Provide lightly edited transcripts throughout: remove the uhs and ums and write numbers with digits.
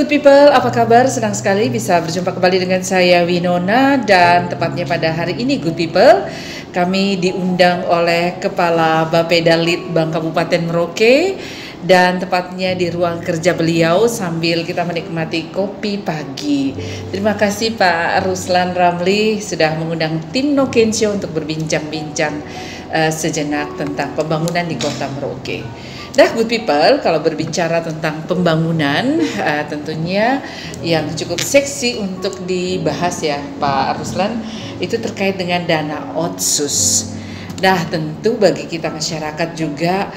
good people, apa kabar? Senang sekali bisa berjumpa kembali dengan saya Winona, dan tepatnya pada hari ini good people kami diundang oleh Kepala Bapeda Litbang Kabupaten Merauke, dan tepatnya di ruang kerja beliau sambil kita menikmati kopi pagi. Terima kasih Pak Ruslan Ramli sudah mengundang tim No Kensho untuk berbincang-bincang sejenak tentang pembangunan di Kota Merauke. Nah, good people, kalau berbicara tentang pembangunan, tentunya yang cukup seksi untuk dibahas ya Pak Ruslan, itu terkait dengan dana otsus. Nah, tentu bagi kita masyarakat juga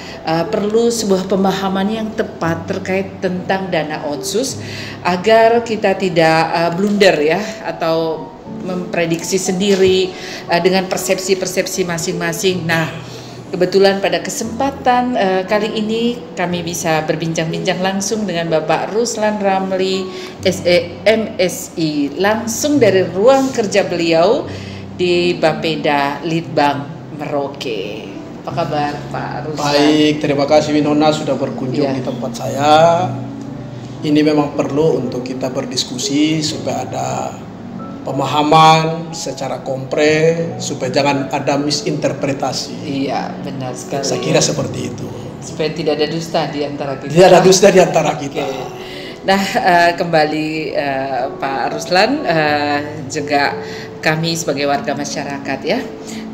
perlu sebuah pemahaman yang tepat terkait tentang dana otsus agar kita tidak blunder ya, atau memprediksi sendiri dengan persepsi-persepsi masing-masing. Nah, kebetulan pada kesempatan kali ini kami bisa berbincang-bincang langsung dengan Bapak Ruslan Ramli, SEMSI, langsung dari ruang kerja beliau di Bapeda Litbang Merauke. Apa kabar Pak Ruslan? Baik, terima kasih Winona sudah berkunjung di tempat saya. Ini memang perlu untuk kita berdiskusi supaya ada pemahaman secara kompre, supaya jangan ada misinterpretasi. Iya, benar sekali. Saya kira seperti itu. Supaya tidak ada dusta di antara kita. Tidak ada dusta di antara kita. Okay. Nah, kembali Pak Ruslan, juga kami sebagai warga masyarakat ya,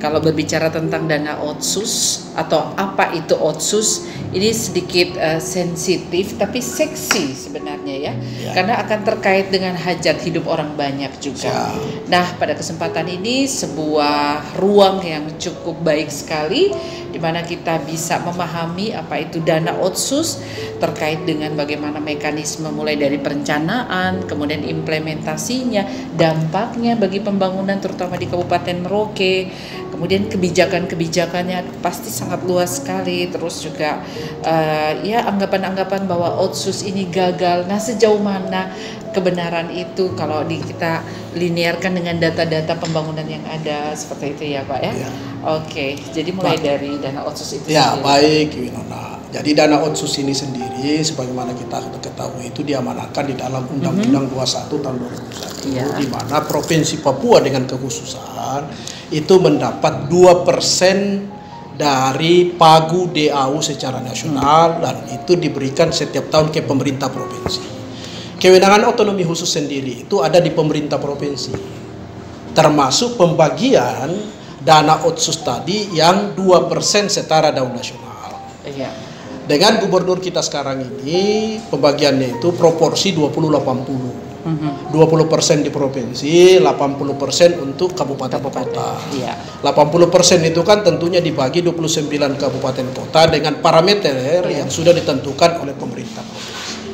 kalau berbicara tentang dana otsus atau apa itu otsus, ini sedikit sensitif tapi seksi sebenarnya ya, karena akan terkait dengan hajat hidup orang banyak juga. Nah, pada kesempatan ini sebuah ruang yang cukup baik sekali di mana kita bisa memahami apa itu dana otsus terkait dengan bagaimana mekanisme mulai dari perencanaan, kemudian implementasinya, dampaknya bagi pembangunan terutama di Kabupaten Merauke, kemudian kebijakan-kebijakannya pasti sangat luas sekali, terus juga ya anggapan-anggapan bahwa otsus ini gagal. Nah, sejauh mana kebenaran itu kalau kita linearkan dengan data-data pembangunan yang ada seperti itu ya Pak ya? Oke, jadi mulai dari dana otsus itu sendiri. Baik Winona. Jadi dana otsus ini sendiri sebagaimana kita ketahui itu diamanatkan di dalam Undang-Undang 21 tahun 2001 di mana Provinsi Papua dengan kekhususan itu mendapat 2% dari pagu DAU secara nasional, dan itu diberikan setiap tahun ke pemerintah provinsi. Kewenangan otonomi khusus sendiri itu ada di pemerintah provinsi, termasuk pembagian dana otsus tadi yang 2% setara DAU nasional. Dengan gubernur kita sekarang ini pembagiannya itu proporsi 20-80. 20% di provinsi, 80% untuk kabupaten kota. 80% itu kan tentunya dibagi 29 kabupaten kota dengan parameter yang sudah ditentukan oleh pemerintah provinsi.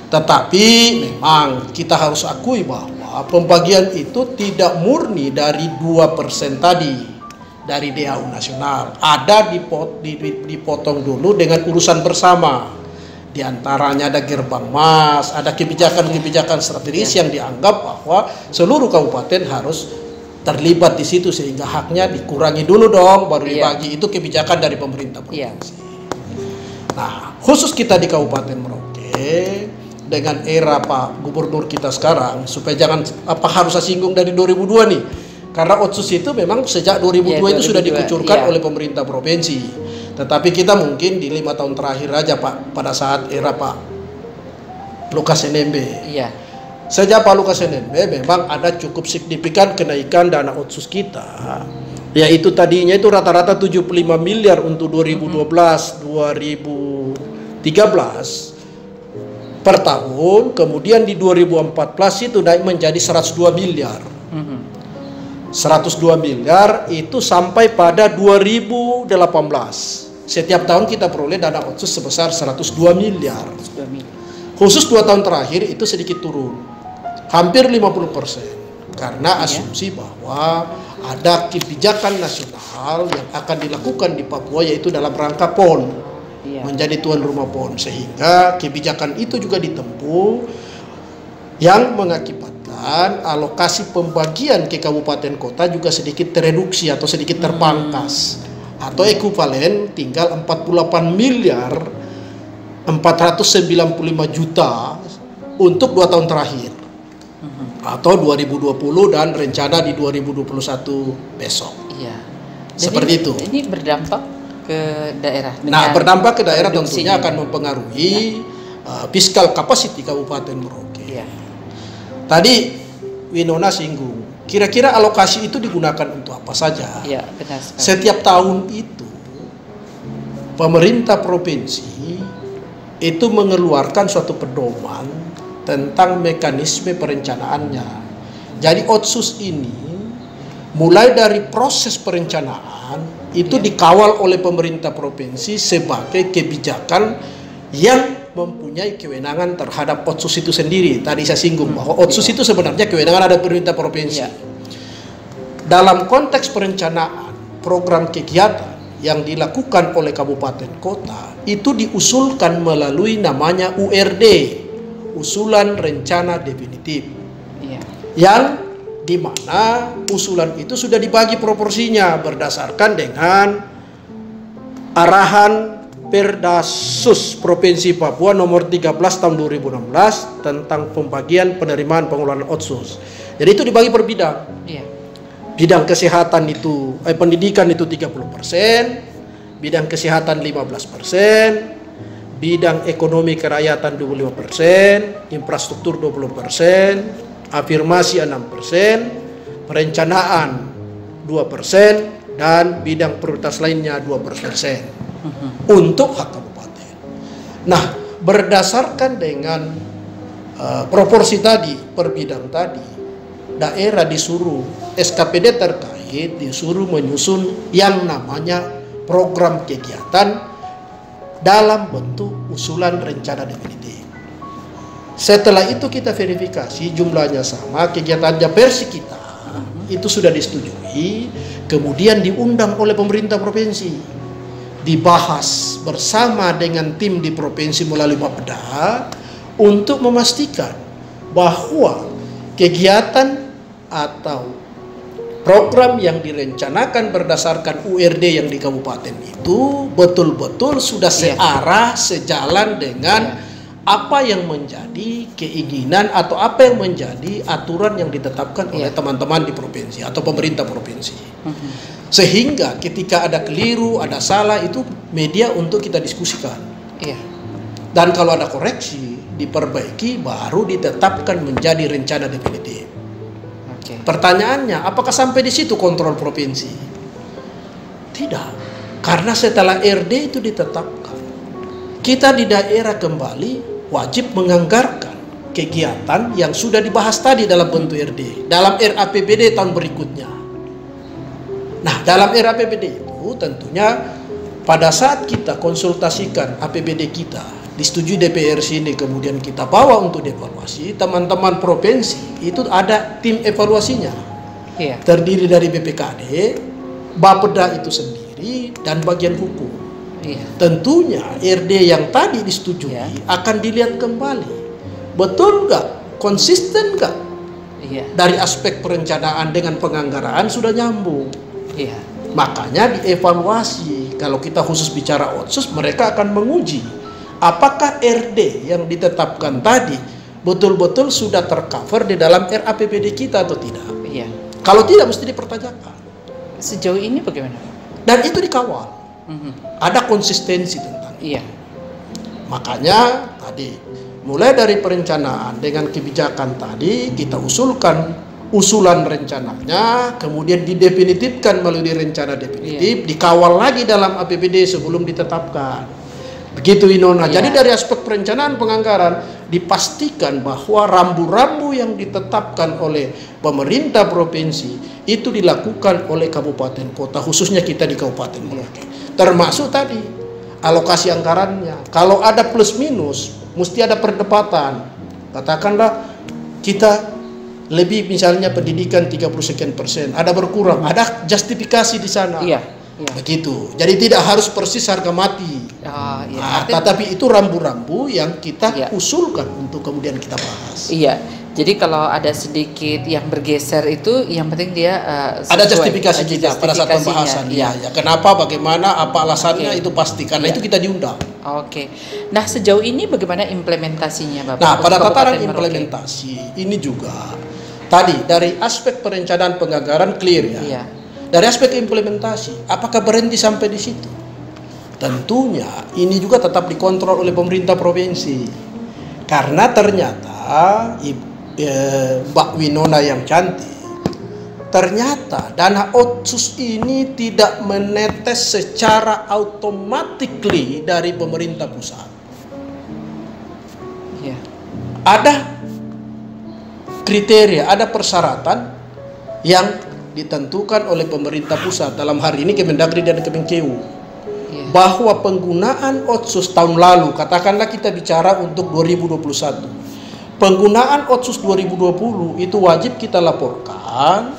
Tetapi memang kita harus akui bahwa pembagian itu tidak murni dari 2% tadi dari DAU nasional. Ada dipotong dulu dengan urusan bersama. Di antaranya ada gerbang mas, ada kebijakan-kebijakan strategis yang dianggap bahwa seluruh kabupaten harus terlibat di situ, sehingga haknya dikurangi dulu dong baru dibagi. Itu kebijakan dari pemerintah provinsi. Nah, khusus kita di Kabupaten Merauke dengan era Pak Gubernur kita sekarang, supaya jangan harus saya singgung dari 2002 nih. Karena otsus itu memang sejak 2002 itu sudah dikucurkan oleh pemerintah provinsi. Tetapi kita mungkin di 5 tahun terakhir aja Pak, pada saat era Pak Lukas NMB. Sejak Pak Lukas NMB memang ada cukup signifikan kenaikan dana otsus kita. Yaitu tadinya itu rata-rata 75 miliar untuk 2012-2013 per tahun. Kemudian di 2014 itu naik menjadi 102 miliar. 102 miliar itu sampai pada 2018. Setiap tahun kita peroleh dana otsus sebesar 102 miliar. Khusus 2 tahun terakhir itu sedikit turun, hampir 50%, karena asumsi bahwa ada kebijakan nasional yang akan dilakukan di Papua, yaitu dalam rangka PON, menjadi tuan rumah PON, sehingga kebijakan itu juga ditempuh yang mengakibatkan alokasi pembagian ke kabupaten kota juga sedikit tereduksi atau sedikit terpangkas, atau ekuivalen tinggal 48 miliar 495 juta untuk 2 tahun terakhir atau 2020 dan rencana di 2021 besok. Iya. Seperti itu. Ini berdampak ke daerah. Nah, berdampak ke daerah produksinya. tentunya akan mempengaruhi fiskal capacity Kabupaten Merauke. Iya. Tadi Winona singgung, kira-kira alokasi itu digunakan untuk apa saja? Iya, benar sekali. Setiap tahun itu pemerintah provinsi itu mengeluarkan suatu pedoman tentang mekanisme perencanaannya. Jadi Otsus ini mulai dari proses perencanaan itu dikawal oleh pemerintah provinsi sebagai kebijakan yang mempunyai kewenangan terhadap Otsus itu sendiri. Tadi saya singgung bahwa Otsus itu sebenarnya kewenangan ada pemerintah provinsi. Dalam konteks perencanaan program kegiatan yang dilakukan oleh kabupaten kota itu diusulkan melalui namanya URD, usulan rencana definitif, yang dimana usulan itu sudah dibagi proporsinya berdasarkan dengan arahan Perdasus Provinsi Papua nomor 13 tahun 2016 tentang pembagian penerimaan pengelolaan Otsus. Jadi itu dibagi per bidang. Bidang kesehatan itu, pendidikan itu 30%, bidang kesehatan 15%, bidang ekonomi kerakyatan 25%, infrastruktur 20%, afirmasi 6%, perencanaan 2%, dan bidang prioritas lainnya 2% untuk hak kabupaten. Nah, berdasarkan dengan proporsi tadi, per bidang tadi, daerah disuruh, SKPD terkait disuruh menyusun yang namanya program kegiatan dalam bentuk usulan rencana definitif. Setelah itu kita verifikasi jumlahnya sama, kegiatannya versi kita itu sudah disetujui, kemudian diundang oleh pemerintah provinsi, dibahas bersama dengan tim di provinsi melalui Bapeda untuk memastikan bahwa kegiatan atau program yang direncanakan berdasarkan URD yang di kabupaten itu betul-betul sudah searah, sejalan dengan apa yang menjadi keinginan atau apa yang menjadi aturan yang ditetapkan oleh teman-teman di provinsi atau pemerintah provinsi. Sehingga ketika ada keliru, ada salah, itu media untuk kita diskusikan. Dan kalau ada koreksi, diperbaiki, baru ditetapkan menjadi rencana definitif. Pertanyaannya, apakah sampai di situ kontrol provinsi? Tidak, karena setelah RD itu ditetapkan, kita di daerah kembali wajib menganggarkan kegiatan yang sudah dibahas tadi dalam bentuk RD, dalam RAPBD tahun berikutnya. Nah, dalam RAPBD itu tentunya pada saat kita konsultasikan APBD kita, disetujui DPR sini, kemudian kita bawa untuk dievaluasi, teman-teman provinsi itu ada tim evaluasinya. Terdiri dari BPKD, Bapeda itu sendiri, dan bagian hukum. Tentunya RD yang tadi disetujui akan dilihat kembali. Betul nggak? Konsisten nggak? Dari aspek perencanaan dengan penganggaran sudah nyambung. Makanya dievaluasi. Kalau kita khusus bicara Otsus, mereka akan menguji apakah RD yang ditetapkan tadi betul-betul sudah tercover di dalam RAPBD kita atau tidak. Kalau tidak, mesti dipertanyakan. Sejauh ini bagaimana? Dan itu dikawal. Ada konsistensi tentang itu. Makanya tadi mulai dari perencanaan dengan kebijakan tadi kita usulkan usulan rencananya, kemudian didefinitifkan melalui rencana definitif, dikawal lagi dalam APBD sebelum ditetapkan. Begitu Winona. Jadi dari aspek perencanaan penganggaran dipastikan bahwa rambu-rambu yang ditetapkan oleh pemerintah provinsi itu dilakukan oleh kabupaten kota, khususnya kita di Kabupaten Merauke. Termasuk tadi alokasi anggarannya. Kalau ada plus minus, mesti ada perdebatan. Katakanlah kita lebih, misalnya pendidikan 30% ada berkurang, ada justifikasi di sana. Begitu. Jadi tidak harus persis harga mati. Tetapi itu rambu-rambu yang kita usulkan untuk kemudian kita bahas. Jadi kalau ada sedikit yang bergeser itu, yang penting dia ada justifikasi kita pada saat pembahasan. Ya, kenapa, bagaimana, apa alasannya itu pasti. Karena itu kita diundang. Oke. Nah, sejauh ini bagaimana implementasinya, Bapak? Nah, pada tataran implementasi ini juga tadi dari aspek perencanaan penganggaran clear ya. Iya. Dari aspek implementasi, apakah berhenti sampai di situ? Tentunya ini juga tetap dikontrol oleh pemerintah provinsi. Karena ternyata Mbak Winona yang cantik, ternyata dana otsus ini tidak menetes secara automatically dari pemerintah pusat. Ya. Ada kriteria, ada persyaratan yang ditentukan oleh pemerintah pusat, dalam hari ini Kemendagri dan Kemenkeu, bahwa penggunaan otsus tahun lalu, katakanlah kita bicara untuk 2021, penggunaan otsus 2020 itu wajib kita laporkan.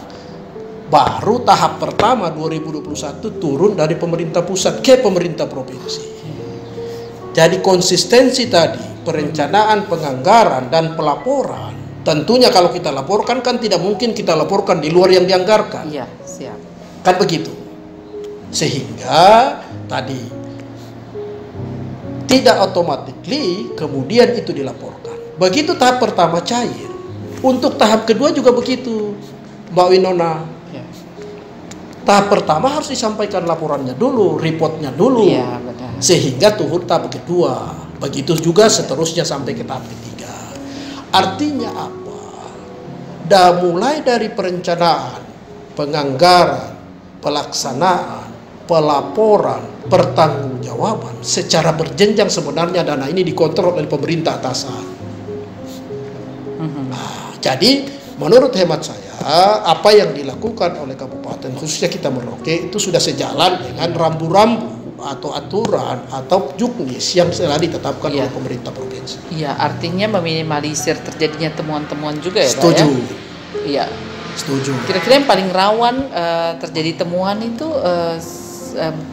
Baru tahap pertama 2021 turun dari pemerintah pusat ke pemerintah provinsi. Jadi konsistensi tadi, perencanaan, penganggaran, dan pelaporan, tentunya kalau kita laporkan kan tidak mungkin kita laporkan di luar yang dianggarkan. Iya, siap. Kan begitu. Sehingga tadi tidak automatically kemudian itu dilaporkan. Begitu tahap pertama cair. Untuk tahap kedua juga begitu, Mbak Winona. Tahap pertama harus disampaikan laporannya dulu, reportnya dulu, sehingga turun tahap kedua. Begitu juga seterusnya sampai ke tahap ketiga. Artinya apa? Mulai dari perencanaan, penganggaran, pelaksanaan, pelaporan, pertanggungjawaban, secara berjenjang sebenarnya dana ini dikontrol oleh pemerintah atasan. Nah, jadi menurut hemat saya, apa yang dilakukan oleh kabupaten, khususnya kita Merauke, itu sudah sejalan dengan rambu-rambu atau aturan atau juknis yang telah ditetapkan oleh pemerintah provinsi. Iya, artinya meminimalisir terjadinya temuan-temuan juga ya, Pak? Setuju. Iya. Setuju. Kira-kira yang paling rawan terjadi temuan itu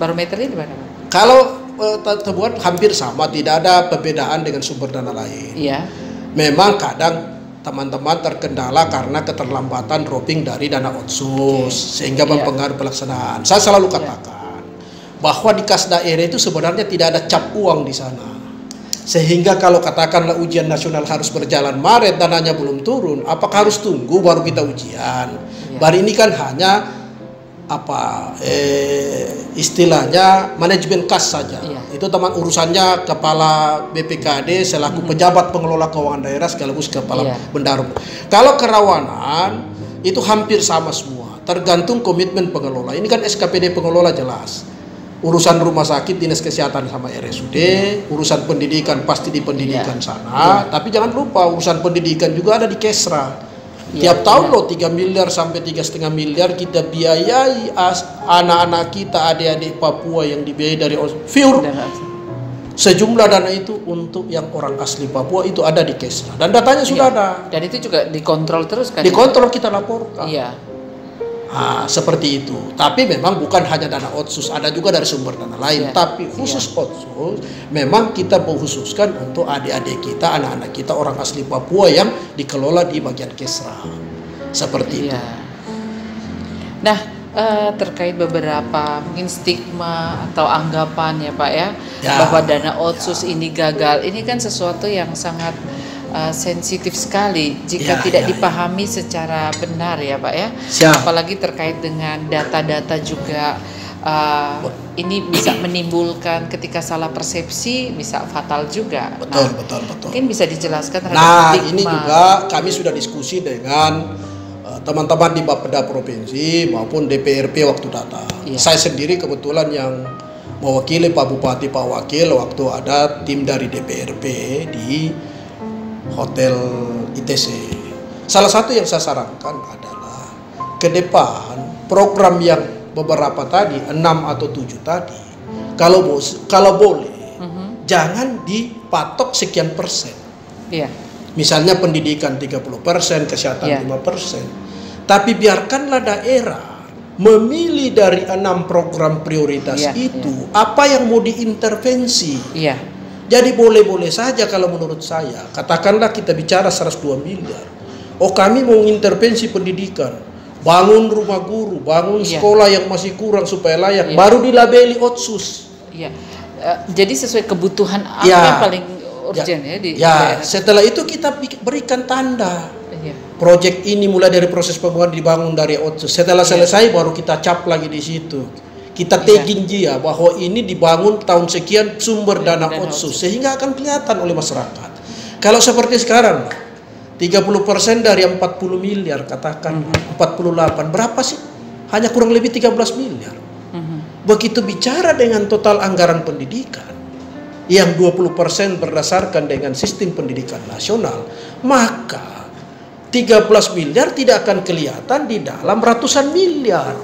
barometernya di mana, Pak? Kalau temuan hampir sama, tidak ada perbedaan dengan sumber dana lain. Iya. Memang kadang teman-teman terkendala karena keterlambatan dropping dari dana otsus, sehingga mempengaruhi pelaksanaan. Saya selalu katakan bahwa di kas daerah itu sebenarnya tidak ada cap uang di sana. Sehingga kalau katakanlah ujian nasional harus berjalan Maret, dananya belum turun, apakah harus tunggu baru kita ujian? Baru ini kan hanya istilahnya manajemen kas saja. Itu teman urusannya kepala BPKD selaku pejabat pengelola keuangan daerah sekaligus kepala bendahara. Kalau kerawanan itu hampir sama semua, tergantung komitmen pengelola. Ini kan SKPD pengelola jelas. Urusan rumah sakit, dinas kesehatan sama RSUD, urusan pendidikan pasti di pendidikan sana. Tapi jangan lupa urusan pendidikan juga ada di Kesra. Tiap tahun loh 3 miliar sampai 3,5 miliar kita biayai anak-anak kita, adik-adik Papua yang dibiayai dari FIUR. Sejumlah dana itu untuk yang orang asli Papua itu ada di Kesra. Dan datanya sudah ada. Dan itu juga dikontrol terus kan? Dikontrol, kita laporkan. Iya. Nah, seperti itu. Tapi memang bukan hanya dana otsus, ada juga dari sumber dana lain. Tapi khusus otsus, memang kita mengkhususkan untuk adik-adik kita, anak-anak kita orang asli Papua yang dikelola di bagian Kesra. Seperti itu. Nah, terkait beberapa mungkin stigma atau anggapan ya Pak ya, bahwa dana otsus ini gagal. Ini kan sesuatu yang sangat sensitif sekali jika tidak dipahami secara benar ya Pak ya. Apalagi terkait dengan data-data juga, ini bisa menimbulkan ketika salah persepsi bisa fatal juga. Betul. Mungkin bisa dijelaskan terhadap stigma. Ini juga kami sudah diskusi dengan teman-teman di Bapeda Provinsi maupun DPRP waktu datang. Saya sendiri kebetulan yang mewakili Pak Bupati, Pak Wakil waktu ada tim dari DPRP di Hotel ITC. Salah satu yang saya sarankan adalah ke depan program yang beberapa tadi 6 atau 7 tadi kalau boleh jangan dipatok sekian persen. Misalnya pendidikan 30%, kesehatan 5%. Tapi biarkanlah daerah memilih dari 6 program prioritas itu apa yang mau diintervensi. Jadi boleh-boleh saja kalau menurut saya, katakanlah kita bicara 102 miliar. Oh kami mau intervensi pendidikan, bangun rumah guru, bangun sekolah yang masih kurang supaya layak, baru dilabeli Otsus. Iya. Jadi sesuai kebutuhan apa yang paling urgent di daerah. Setelah itu kita berikan tanda. Proyek ini mulai dari proses pembangunan dibangun dari Otsus. Setelah selesai baru kita cap lagi di situ. Kita tagging dia bahwa ini dibangun tahun sekian sumber dana Otsus, sehingga akan kelihatan oleh masyarakat. Kalau seperti sekarang 30% dari 40 miliar katakan 48 berapa sih? Hanya kurang lebih 13 miliar. Begitu bicara dengan total anggaran pendidikan yang 20% berdasarkan dengan sistem pendidikan nasional, maka 13 miliar tidak akan kelihatan di dalam ratusan miliar.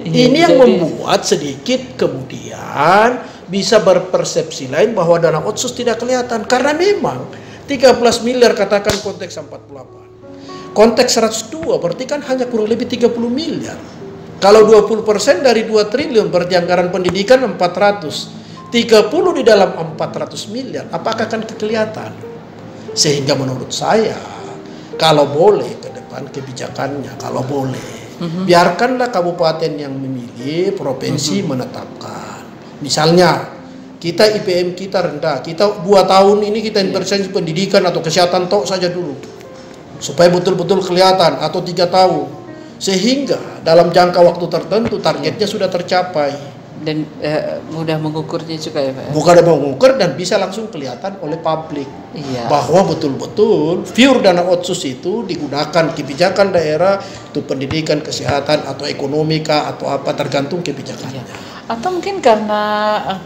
Ini yang membuat sedikit kemudian bisa berpersepsi lain bahwa dana Otsus tidak kelihatan. Karena memang 13 miliar katakan konteks 48. Konteks 102 berarti kan hanya kurang lebih 30 miliar. Kalau 20% dari 2 triliun berarti anggaran pendidikan 400. 30 di dalam 400 miliar. Apakah akan kelihatan? Sehingga menurut saya kalau boleh ke depan kebijakannya, kalau boleh, biarkanlah kabupaten yang memilih, provinsi menetapkan. Misalnya, kita IPM kita rendah, kita 2 tahun ini kita intervensi pendidikan atau kesehatan tok saja dulu, supaya betul-betul kelihatan, atau 3 tahun, sehingga dalam jangka waktu tertentu targetnya sudah tercapai. Dan mudah mengukurnya juga ya Pak? Bukan mengukur dan bisa langsung kelihatan oleh publik bahwa betul-betul pure dana Otsus itu digunakan kebijakan daerah untuk pendidikan, kesehatan atau ekonomi kah atau apa tergantung kebijakannya. Atau mungkin karena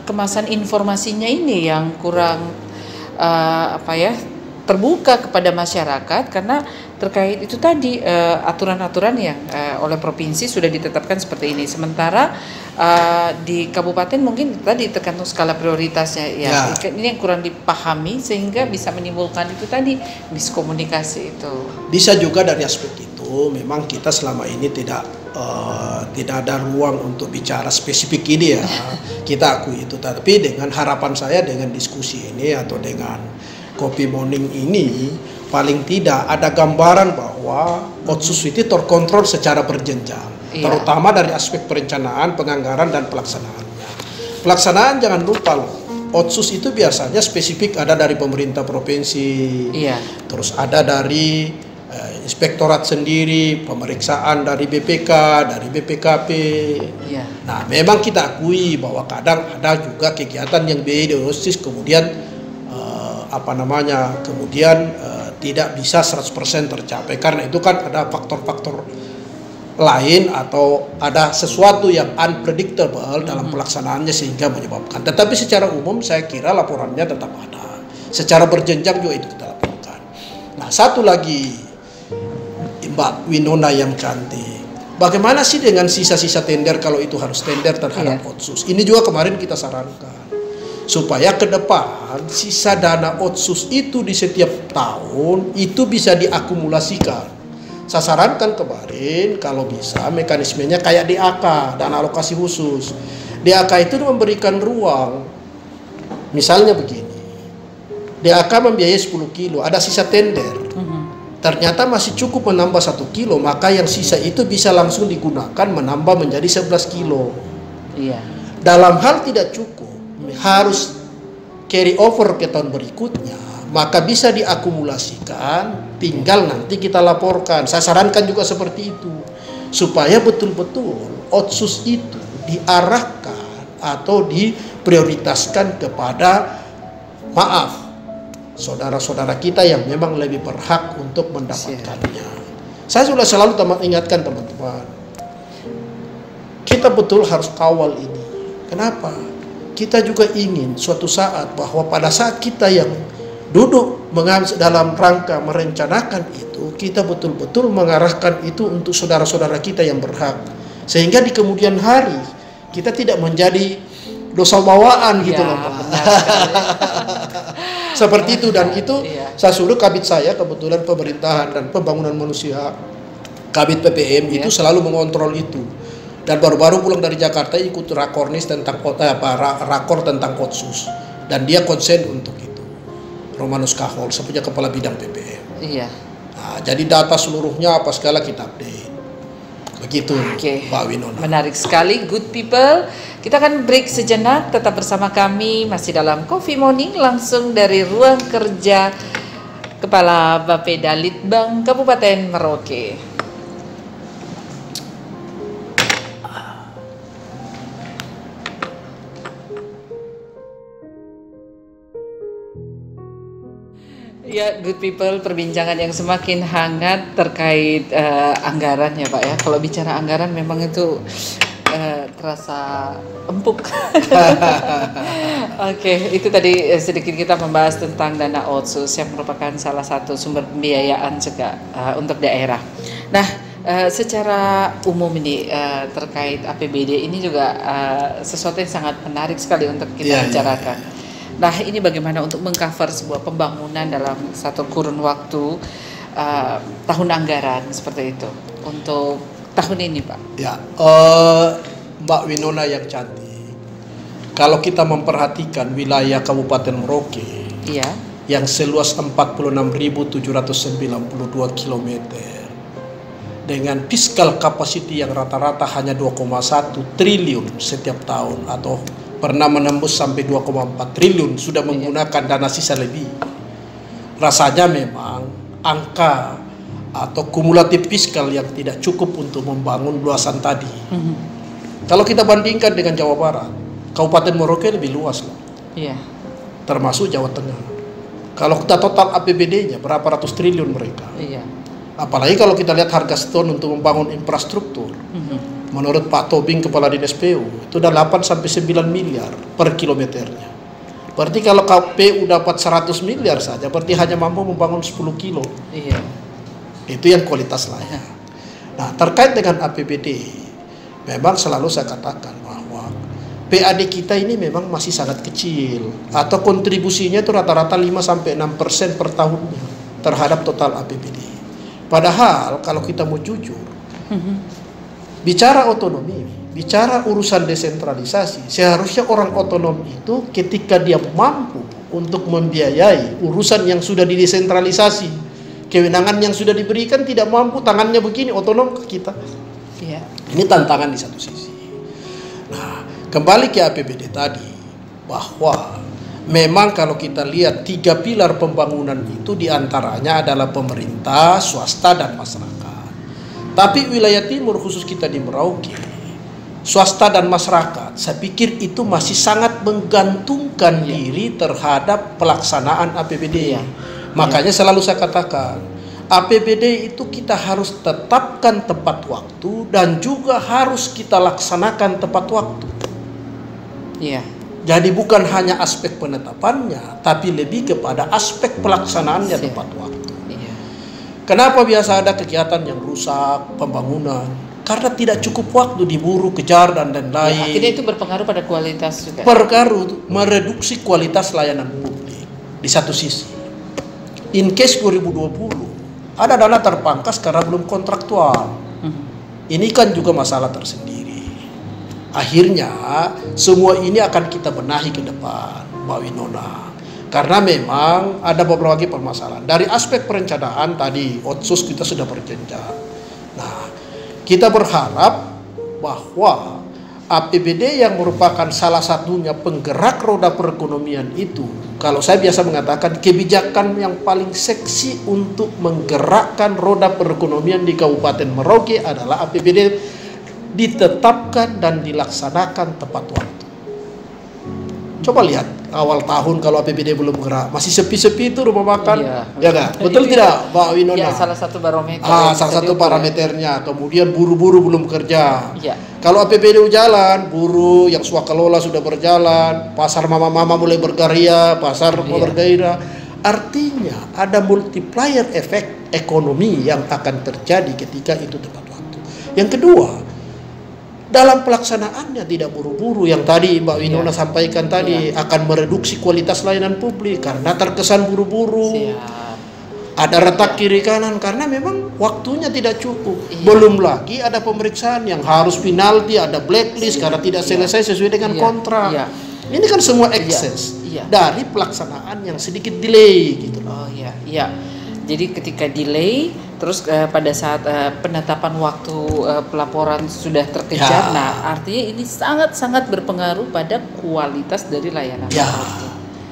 kemasan informasinya ini yang kurang terbuka kepada masyarakat, karena terkait itu tadi aturan-aturan yang oleh provinsi sudah ditetapkan seperti ini. Sementara di kabupaten mungkin tadi tergantung skala prioritasnya ini yang kurang dipahami sehingga bisa menimbulkan itu tadi miskomunikasi itu. Bisa juga dari aspek itu memang kita selama ini tidak ada ruang untuk bicara spesifik ini ya. Kita akui itu, tapi dengan harapan saya dengan diskusi ini atau dengan Kopi Morning ini paling tidak ada gambaran bahwa Otsus itu terkontrol secara berjenjang, terutama dari aspek perencanaan, penganggaran dan pelaksanaannya. Pelaksanaan jangan lupa loh, Otsus itu biasanya spesifik ada dari pemerintah provinsi, terus ada dari inspektorat sendiri, pemeriksaan dari BPK, dari BPKP. Nah, memang kita akui bahwa kadang ada juga kegiatan yang beda Otsus kemudian tidak bisa 100% tercapai, karena itu kan ada faktor-faktor lain atau ada sesuatu yang unpredictable dalam pelaksanaannya sehingga menyebabkan. Tetapi secara umum saya kira laporannya tetap ada, secara berjenjang juga itu kita laporkan. Nah, satu lagi Mbak Winona yang cantik, bagaimana sih dengan sisa-sisa tender kalau itu harus tender terhadap Otsus? Ini juga kemarin kita sarankan supaya ke depan sisa dana Otsus itu di setiap tahun itu bisa diakumulasikan. Saya sarankan kemarin kalau bisa mekanismenya kayak DAK, dana alokasi khusus. DAK itu memberikan ruang, misalnya begini, DAK membiayai 10 kilo, ada sisa tender, ternyata masih cukup menambah 1 kilo, maka yang sisa itu bisa langsung digunakan menambah menjadi 11 kilo. Dalam hal tidak cukup, harus carry over ke tahun berikutnya, maka bisa diakumulasikan, tinggal nanti kita laporkan. Saya sarankan juga seperti itu, supaya betul-betul Otsus itu diarahkan atau diprioritaskan kepada saudara-saudara kita yang memang lebih berhak untuk mendapatkannya. Saya sudah selalu ingatkan teman-teman, kita betul harus kawal ini. Kenapa? Kita juga ingin suatu saat bahwa pada saat kita yang duduk dalam rangka merencanakan itu, kita betul-betul mengarahkan itu untuk saudara-saudara kita yang berhak, sehingga di kemudian hari kita tidak menjadi dosa bawaan gitu loh Pak. Seperti itu, dan itu saya suruh kabit saya kebetulan pemerintahan dan pembangunan manusia, kabit PPM itu selalu mengontrol itu. Dan baru-baru pulang dari Jakarta ikut rakornis tentang rakor tentang Otsus, dan dia konsen untuk itu. Romanus Kahol, sepunya kepala bidang PPM. Nah, jadi data seluruhnya apa segala kita update. Begitu, Mbak Winona. Menarik sekali, good people. Kita akan break sejenak, tetap bersama kami masih dalam Coffee Morning langsung dari ruang kerja Kepala Bapeda Litbang Kabupaten Merauke. Ya, good people, perbincangan yang semakin hangat terkait anggaran ya Pak ya. Kalau bicara anggaran memang itu terasa empuk. Oke, itu tadi sedikit kita membahas tentang dana otsus yang merupakan salah satu sumber pembiayaan juga untuk daerah. Nah, secara umum ini terkait APBD ini juga sesuatu yang sangat menarik sekali untuk kita bicarakan. Nah, ini bagaimana untuk mengcover sebuah pembangunan dalam satu kurun waktu tahun anggaran seperti itu untuk tahun ini, Pak? Ya, Mbak Winona yang cantik. Kalau kita memperhatikan wilayah Kabupaten Merauke, yang seluas 46.792 km dengan fiskal capacity yang rata-rata hanya 2,1 triliun setiap tahun atau pernah menembus sampai 2,4 triliun sudah menggunakan dana sisa lebih. Rasanya memang angka atau kumulatif fiskal yang tidak cukup untuk membangun luasan tadi. Kalau kita bandingkan dengan Jawa Barat, Kabupaten Merauke lebih luas loh. Termasuk Jawa Tengah. Kalau kita total APBD-nya berapa ratus triliun mereka. Apalagi kalau kita lihat harga seton untuk membangun infrastruktur. Menurut Pak Tobing, Kepala Dinas PU, itu udah 8-9 miliar per kilometernya. Berarti kalau KPU dapat 100 miliar saja, berarti hanya mampu membangun 10 kilo. Itu yang kualitas layak. Nah, terkait dengan APBD, memang selalu saya katakan bahwa PAD kita ini memang masih sangat kecil. Atau kontribusinya itu rata-rata 5-6% per tahunnya terhadap total APBD. Padahal kalau kita mau jujur, bicara otonomi, bicara urusan desentralisasi, seharusnya orang otonom itu ketika dia mampu untuk membiayai urusan yang sudah didesentralisasi, kewenangan yang sudah diberikan tidak mampu, tangannya begini, otonom ke kita. Ini tantangan di satu sisi. Nah, kembali ke APBD tadi, bahwa memang kalau kita lihat 3 pilar pembangunan itu diantaranya adalah pemerintah, swasta, dan masyarakat. Tapi wilayah timur khusus kita di Merauke, swasta dan masyarakat, saya pikir itu masih sangat menggantungkan diri terhadap pelaksanaan APBD. Makanya selalu saya katakan, APBD itu kita harus tetapkan tepat waktu dan juga harus kita laksanakan tepat waktu. Jadi bukan hanya aspek penetapannya, tapi lebih kepada aspek pelaksanaannya tepat waktu. Kenapa biasa ada kegiatan yang rusak, pembangunan? Karena tidak cukup waktu diburu, kejar, dan lain-lain. Akhirnya itu berpengaruh pada kualitas juga. Berpengaruh, mereduksi kualitas layanan publik. Di satu sisi, in case 2020, ada dana terpangkas karena belum kontraktual. Ini kan juga masalah tersendiri. Akhirnya, semua ini akan kita benahi ke depan, Mbak Winona. Karena memang ada beberapa permasalahan. Dari aspek perencanaan tadi, otsus kita sudah berjenjang. Nah, kita berharap bahwa APBD yang merupakan salah satunya penggerak roda perekonomian itu, kalau saya biasa mengatakan kebijakan yang paling seksi untuk menggerakkan roda perekonomian di Kabupaten Merauke adalah APBD ditetapkan dan dilaksanakan tepat waktu. Coba lihat awal tahun kalau APBD belum gerak, masih sepi-sepi itu rumah makan, ya nggak? Betul tidak, Mbak Winona? Salah satu barometer. Salah satu parameternya. Kemudian buru-buru belum kerja. Kalau APBD jalan, buruh yang swakelola sudah berjalan, pasar mama-mama mulai berkarya, pasar bergairah. Artinya ada multiplier efek ekonomi yang akan terjadi ketika itu tepat waktu. Yang kedua, dalam pelaksanaannya tidak buru-buru, yang tadi Mbak Winona sampaikan tadi akan mereduksi kualitas layanan publik karena terkesan buru-buru. Ada retak kiri kanan karena memang waktunya tidak cukup. Belum lagi ada pemeriksaan yang harus penalti, ada blacklist karena tidak selesai sesuai dengan kontrak. Ini kan semua ekses dari pelaksanaan yang sedikit delay gitu. Jadi ketika delay, terus pada saat penetapan waktu pelaporan sudah terkejar, nah artinya ini sangat-sangat berpengaruh pada kualitas dari layanan. Ya,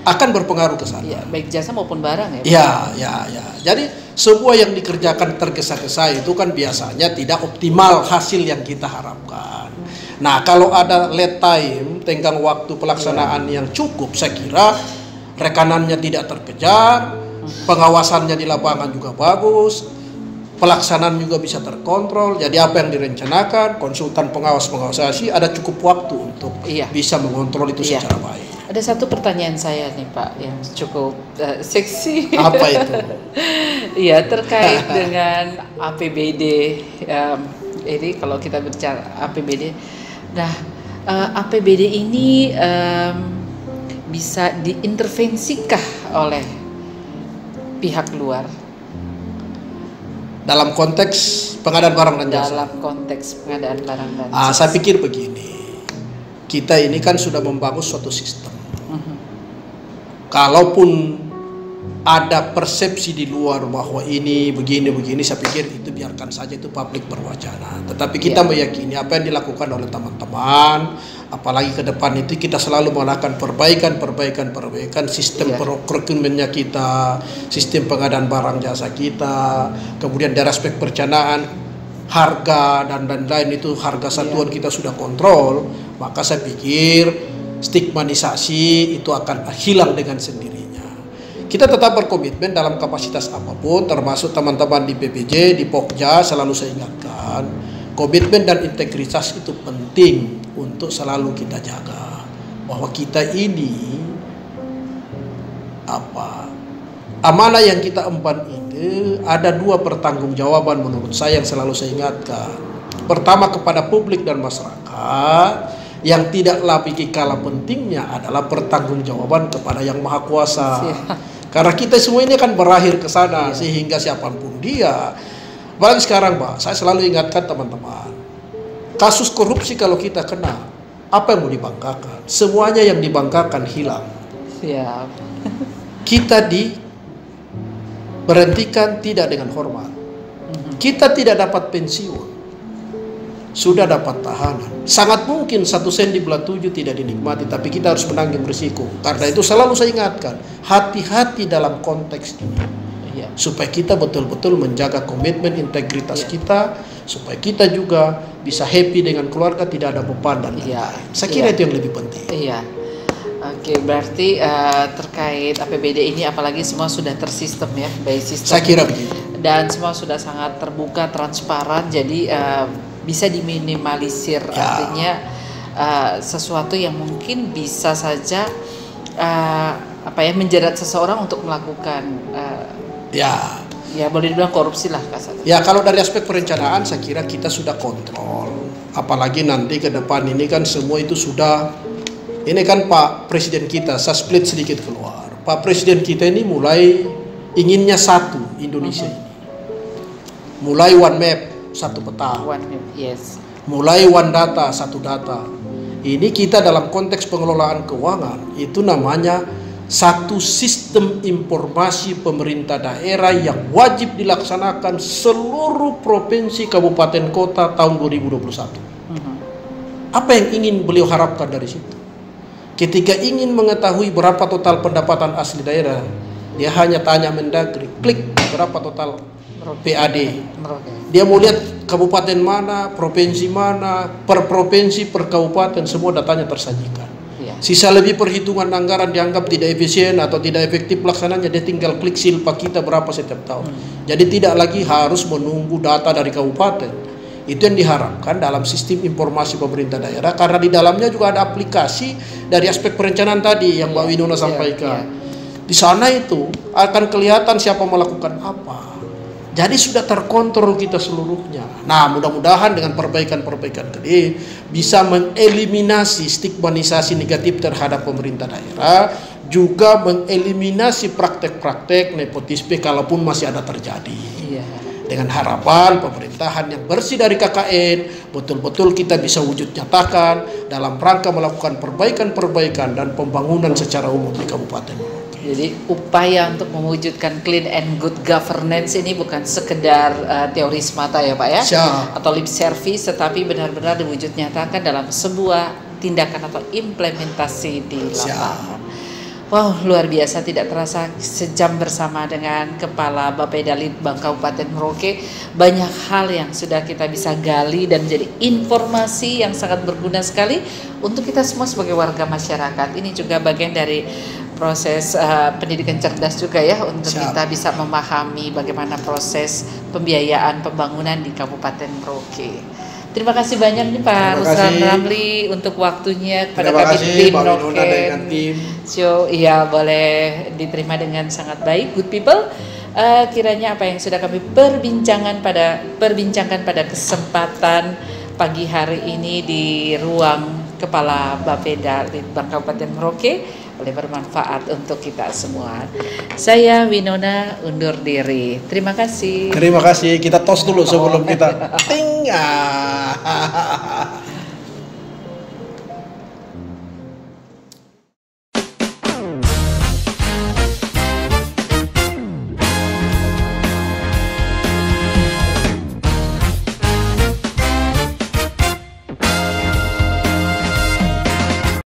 akan berpengaruh ke sana. Ya, baik jasa maupun barang ya. Ya. Jadi semua yang dikerjakan tergesa-gesa itu kan biasanya tidak optimal hasil yang kita harapkan. Nah, kalau ada lead time, tenggang waktu pelaksanaan yang cukup, saya kira rekanannya tidak terkejar, pengawasannya di lapangan juga bagus, pelaksanaan juga bisa terkontrol. Jadi apa yang direncanakan, konsultan pengawas ada cukup waktu untuk bisa mengontrol itu secara baik. Ada satu pertanyaan saya nih Pak yang cukup seksi. Apa itu? Iya, terkait dengan APBD. Ini kalau kita bicara APBD, nah APBD ini bisa diintervensikah oleh pihak luar dalam konteks pengadaan barang dan jasa? Dalam konteks pengadaan barang dan jasa. Saya pikir begini, kita ini kan sudah membangun suatu sistem. Kalaupun ada persepsi di luar bahwa ini begini, saya pikir itu biarkan saja, itu publik berwacana. Tetapi kita meyakini apa yang dilakukan oleh teman-teman, apalagi ke depan itu kita selalu melakukan perbaikan sistem procurement-nya kita, sistem pengadaan barang jasa kita, kemudian dari aspek perencanaan, harga dan lain itu harga satuan kita sudah kontrol, maka saya pikir stigmatisasi itu akan hilang dengan sendirinya. Kita tetap berkomitmen dalam kapasitas apapun, termasuk teman-teman di BPJ, di Pokja, selalu saya ingatkan, komitmen dan integritas itu penting untuk selalu kita jaga. Bahwa kita ini amanah yang kita emban itu ada dua pertanggungjawaban menurut saya yang selalu saya ingatkan. Pertama kepada publik dan masyarakat, yang tidak lebih kalah pentingnya adalah pertanggungjawaban kepada Yang Maha Kuasa. Karena kita semua ini akan berakhir ke sana, sehingga siapapun dia. Apalagi sekarang, Pak, saya selalu ingatkan teman-teman, kasus korupsi kalau kita kena, apa yang mau dibanggakan? Semuanya yang dibanggakan hilang. Kita diberhentikan tidak dengan hormat. Kita tidak dapat pensiun, sudah dapat tahanan. Sangat mungkin 1 sen di belah 7 tidak dinikmati, tapi kita harus menanggung risiko. Karena itu selalu saya ingatkan, hati-hati dalam konteks ini, supaya kita betul-betul menjaga komitmen integritas kita, supaya kita juga bisa happy dengan keluarga, tidak ada beban dan lain-lain. Saya kira itu yang lebih penting. Oke, berarti terkait APBD ini apalagi semua sudah tersistem ya, by sistem. Saya kira begitu. Dan semua sudah sangat terbuka, transparan, jadi bisa diminimalisir. Artinya sesuatu yang mungkin bisa saja menjerat seseorang untuk melakukan boleh dibilang korupsi lah kasarnya. Ya, kalau dari aspek perencanaan saya kira kita sudah kontrol. Apalagi nanti ke depan ini kan semua itu sudah, ini kan Pak Presiden kita, saya split sedikit keluar. Pak Presiden kita ini mulai inginnya satu Indonesia ini. Mulai one map, satu peta. Mulai one data, satu data. Ini kita dalam konteks pengelolaan keuangan, itu namanya satu sistem informasi pemerintah daerah yang wajib dilaksanakan seluruh provinsi, kabupaten, kota tahun 2021. Apa yang ingin beliau harapkan dari situ? Ketika ingin mengetahui berapa total pendapatan asli daerah, dia hanya tanya Mendagri, klik berapa total PAD. Dia mau lihat kabupaten mana, provinsi mana, per provinsi, per kabupaten, semua datanya tersajikan. Sisa lebih perhitungan anggaran dianggap tidak efisien atau tidak efektif pelaksananya, dia tinggal klik silpa kita berapa setiap tahun. Jadi tidak lagi harus menunggu data dari kabupaten. Itu yang diharapkan dalam sistem informasi pemerintah daerah, karena di dalamnya juga ada aplikasi dari aspek perencanaan tadi yang Mbak Winona sampaikan. Di sana itu akan kelihatan siapa melakukan apa. Jadi sudah terkontrol kita seluruhnya. Nah, mudah-mudahan dengan perbaikan-perbaikan tadi bisa mengeliminasi stigmatisasi negatif terhadap pemerintah daerah, juga mengeliminasi praktek-praktek nepotisme kalaupun masih ada terjadi. Dengan harapan pemerintahan yang bersih dari KKN, betul-betul kita bisa wujud nyatakan dalam rangka melakukan perbaikan-perbaikan dan pembangunan secara umum di Kabupaten Merauke. Jadi upaya untuk mewujudkan clean and good governance ini bukan sekedar teori semata ya Pak ya, atau lip service, tetapi benar-benar diwujud nyatakan dalam sebuah tindakan atau implementasi di lapangan. Wow, luar biasa, tidak terasa sejam bersama dengan Kepala Bapeda Litbang Kabupaten Merauke. Banyak hal yang sudah kita bisa gali dan menjadi informasi yang sangat berguna sekali untuk kita semua sebagai warga masyarakat. Ini juga bagian dari proses pendidikan cerdas juga ya, untuk kita bisa memahami bagaimana proses pembiayaan pembangunan di Kabupaten Merauke. Terima kasih banyak nih Pak Ruslan Ramli untuk waktunya kepada kami tim Noken Show. Iya, boleh diterima dengan sangat baik. Good people, kiranya apa yang sudah kami perbincangkan pada kesempatan pagi hari ini di ruang Kepala Bapeda Litbang Kabupaten Merauke boleh bermanfaat untuk kita semua. Saya Winona undur diri. Terima kasih. Terima kasih. Kita tos dulu sebelum kita tinggal.